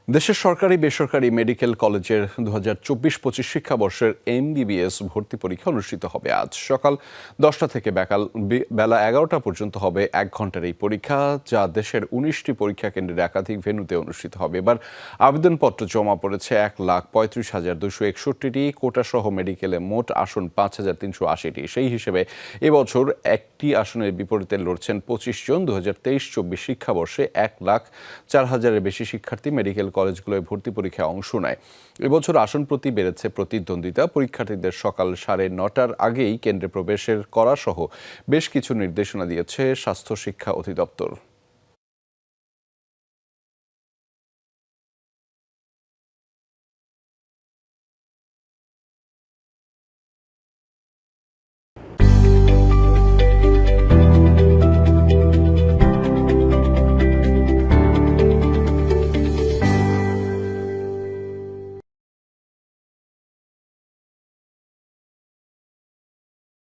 দেশের সরকারি বেসরকারি মেডিকেল কলেজের 2024-25 শিক্ষাবর্ষের MBBS ভর্তি পরীক্ষা অনুষ্ঠিত হবে আজ সকাল 10টা থেকে বেলা 11টা পর্যন্ত হবে 1 ঘন্টার এই পরীক্ষা, যা দেশের 19টি পরীক্ষা কেন্দ্রের একাধিক ভেন্যুতে অনুষ্ঠিত হবে। এবার আবেদনপত্র জমা পড়েছে 1,35,261টি। কোটাসহ মেডিকেলে মোট আসন 5,380টি। সেই হিসেবে এবছর একটি আসনের বিপরীতে লড়ছেন 25 জন। 2023-24 শিক্ষাবর্ষে 1,04,000-এর বেশি শিক্ষার্থী মেডিকেল কলেজগুলোয় ভর্তি পরীক্ষায় অংশ নেয়। এবছর আসন প্রতি বেড়েছে প্রতিদ্বন্দ্বিতা। পরীক্ষার্থীদের সকাল 9:30টার আগেই কেন্দ্রে প্রবেশের করা সহ বেশ কিছু নির্দেশনা দিয়েছে স্বাস্থ্য শিক্ষা অধিদপ্তর।